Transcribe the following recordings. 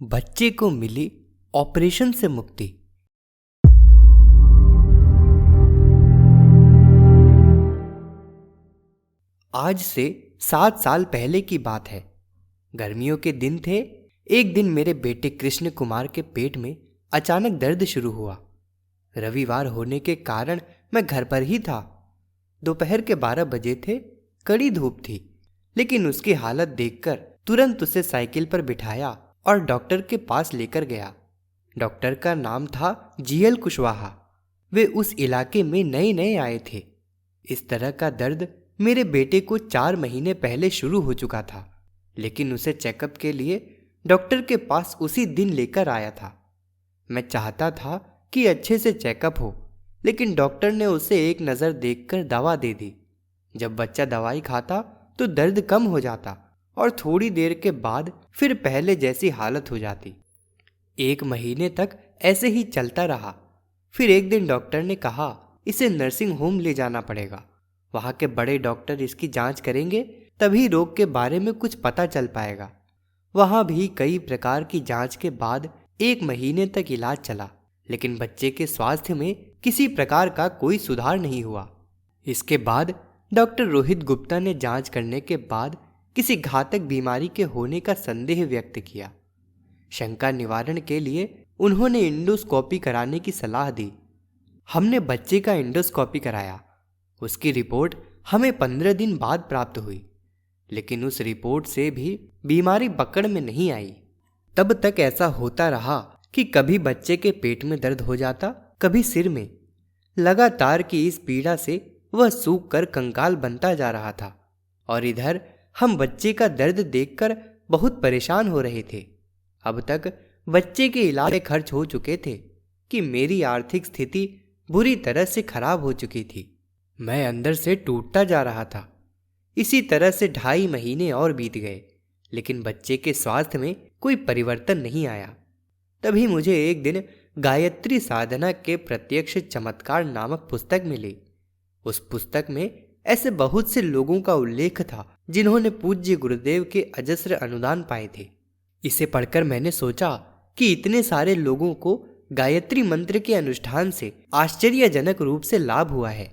बच्चे को मिली ऑपरेशन से मुक्ति। आज से 7 साल पहले की बात है। गर्मियों के दिन थे। एक दिन मेरे बेटे कृष्ण कुमार के पेट में अचानक दर्द शुरू हुआ। रविवार होने के कारण मैं घर पर ही था। दोपहर के 12 बजे थे। कड़ी धूप थी, लेकिन उसकी हालत देखकर तुरंत उसे साइकिल पर बिठाया और डॉक्टर के पास लेकर गया। डॉक्टर का नाम था जीएल कुशवाहा। वे उस इलाके में नए नए आए थे। इस तरह का दर्द मेरे बेटे को 4 महीने पहले शुरू हो चुका था, लेकिन उसे चेकअप के लिए डॉक्टर के पास उसी दिन लेकर आया था। मैं चाहता था कि अच्छे से चेकअप हो, लेकिन डॉक्टर ने उसे एक नज़र देखकर दवा दे दी। जब बच्चा दवाई खाता तो दर्द कम हो जाता और थोड़ी देर के बाद फिर पहले जैसी हालत हो जाती। 1 महीने तक ऐसे ही चलता रहा। फिर एक दिन डॉक्टर ने कहा इसे नर्सिंग होम ले जाना पड़ेगा। वहाँ के बड़े डॉक्टर इसकी जांच करेंगे, तभी रोग के बारे में कुछ पता चल पाएगा। वहाँ भी कई प्रकार की जांच के बाद 1 महीने तक इलाज चला, लेकिन बच्चे के स्वास्थ्य में किसी प्रकार का कोई सुधार नहीं हुआ। इसके बाद डॉक्टर रोहित गुप्ता ने जांच करने के बाद किसी घातक बीमारी के होने का संदेह व्यक्त किया। शंका निवारण के लिए उन्होंने इंडोस्कोपी कराने की सलाह दी। हमने बच्चे का इंडोस्कोपी कराया। उसकी रिपोर्ट हमें 15 दिन बाद प्राप्त हुई, लेकिन उस रिपोर्ट से भी बीमारी पकड़ में नहीं आई। तब तक ऐसा होता रहा कि कभी बच्चे के पेट में दर्द हो जाता, कभी सिर में। लगातार की इस पीड़ा से वह सूख कर कंकाल बनता जा रहा था, और इधर हम बच्चे का दर्द देखकर बहुत परेशान हो रहे थे। अब तक बच्चे के इलाज में खर्च हो चुके थे कि मेरी आर्थिक स्थिति बुरी तरह से खराब हो चुकी थी। मैं अंदर से टूटता जा रहा था। इसी तरह से 2.5 महीने और बीत गए, लेकिन बच्चे के स्वास्थ्य में कोई परिवर्तन नहीं आया। तभी मुझे एक दिन गायत्री साधना के प्रत्यक्ष चमत्कार नामक पुस्तक मिली। उस पुस्तक में ऐसे बहुत से लोगों का उल्लेख था जिन्होंने पूज्य गुरुदेव के अजस्र अनुदान पाए थे। इसे पढ़कर मैंने सोचा कि इतने सारे लोगों को गायत्री मंत्र के अनुष्ठान से आश्चर्यजनक रूप से लाभ हुआ है,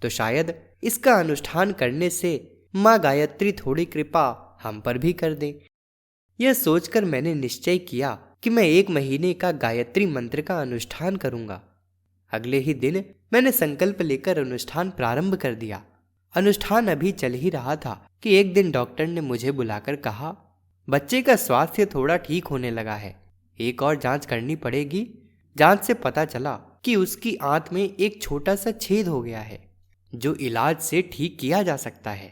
तो शायद इसका अनुष्ठान करने से माँ गायत्री थोड़ी कृपा हम पर भी कर दें। यह सोचकर मैंने निश्चय किया कि मैं 1 महीने का गायत्री मंत्र का अनुष्ठान करूंगा। अगले ही दिन मैंने संकल्प लेकर अनुष्ठान प्रारंभ कर दिया। अनुष्ठान अभी चल ही रहा था कि एक दिन डॉक्टर ने मुझे बुलाकर कहा, बच्चे का स्वास्थ्य थोड़ा ठीक होने लगा है, एक और जांच करनी पड़ेगी। जांच से पता चला कि उसकी आंत में एक छोटा सा छेद हो गया है, जो इलाज से ठीक किया जा सकता है।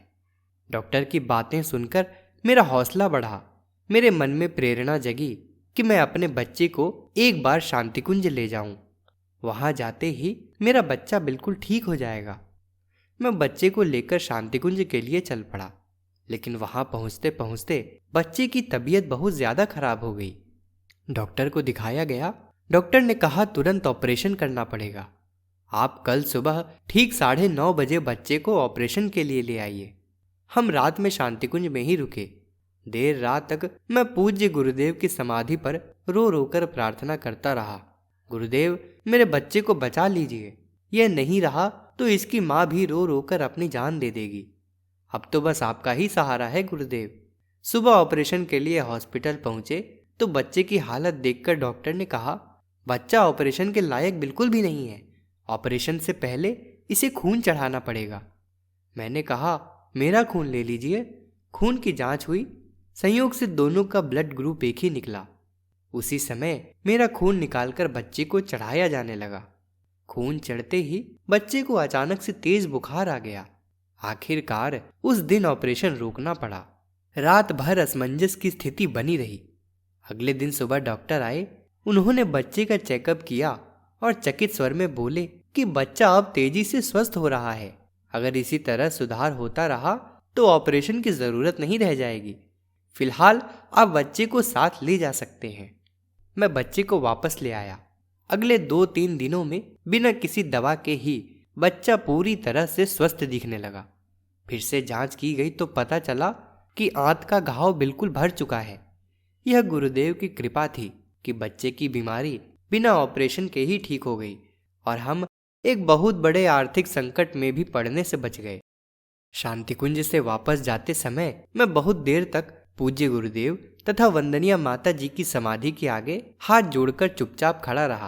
डॉक्टर की बातें सुनकर मेरा हौसला बढ़ा। मेरे मन में प्रेरणा जगी कि मैं अपने बच्चे को एक बार शांतिकुंज ले जाऊं। वहां जाते ही मेरा बच्चा बिल्कुल ठीक हो जाएगा। मैं बच्चे को लेकर शांतिकुंज के लिए चल पड़ा, लेकिन वहां पहुंचते पहुंचते बच्चे की तबीयत बहुत ज्यादा खराब हो गई। डॉक्टर को दिखाया गया। डॉक्टर ने कहा तुरंत ऑपरेशन करना पड़ेगा। आप कल सुबह ठीक 9:30 बजे बच्चे को ऑपरेशन के लिए ले आइए। हम रात में शांतिकुंज में ही रुके। देर रात तक मैं पूज्य गुरुदेव की समाधि पर रो रो कर प्रार्थना करता रहा, गुरुदेव मेरे बच्चे को बचा लीजिए। यह नहीं रहा तो इसकी माँ भी रो रो कर अपनी जान दे देगी। अब तो बस आपका ही सहारा है गुरुदेव। सुबह ऑपरेशन के लिए हॉस्पिटल पहुंचे तो बच्चे की हालत देखकर डॉक्टर ने कहा, बच्चा ऑपरेशन के लायक बिल्कुल भी नहीं है। ऑपरेशन से पहले इसे खून चढ़ाना पड़ेगा। मैंने कहा, मेरा खून ले लीजिए। खून की जांच हुई। संयोग से दोनों का ब्लड ग्रुप एक ही निकला। उसी समय मेरा खून निकालकर बच्चे को चढ़ाया जाने लगा। खून चढ़ते ही बच्चे को अचानक से तेज बुखार आ गया। आखिरकार उस दिन ऑपरेशन रोकना पड़ा। रात भर असमंजस की स्थिति बनी रही। अगले दिन सुबह डॉक्टर आए। उन्होंने बच्चे का चेकअप किया और चकित स्वर में बोले कि बच्चा अब तेजी से स्वस्थ हो रहा है। अगर इसी तरह सुधार होता रहा तो ऑपरेशन की जरूरत नहीं रह जाएगी। फिलहाल आप बच्चे को साथ ले जा सकते हैं। मैं बच्चे को वापस ले आया। अगले 2-3 दिनों में बिना किसी दवा के ही बच्चा पूरी तरह से स्वस्थ दिखने लगा। फिर से जांच की गई तो पता चला कि आंत का घाव बिल्कुल भर चुका है। यह गुरुदेव की कृपा थी कि बच्चे की बीमारी बिना ऑपरेशन के ही ठीक हो गई और हम एक बहुत बड़े आर्थिक संकट में भी पड़ने से बच गए। शांतिकुंज से वापस जाते समय मैं बहुत देर तक पूज्य गुरुदेव तथा वंदनीय माता जी की समाधि के आगे हाथ जोड़कर चुपचाप खड़ा रहा,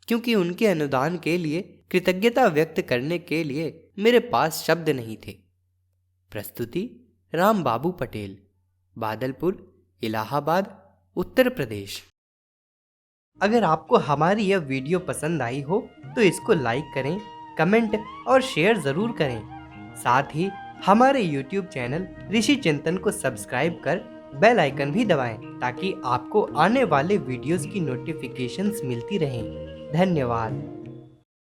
क्योंकि उनके अनुदान के लिए कृतज्ञता व्यक्त करने के लिए मेरे पास शब्द नहीं थे। प्रस्तुति राम बाबू पटेल, बादलपुर, इलाहाबाद, उत्तर प्रदेश। अगर आपको हमारी यह वीडियो पसंद आई हो तो इसको लाइक करें, कमेंट और शेयर ज़रूर करें। साथ ही हमारे YouTube चैनल ऋषि चिंतन को सब्सक्राइब कर बेल आइकन भी दबाएं ताकि आपको आने वाले वीडियोस की नोटिफिकेशंस मिलती रहें। धन्यवाद।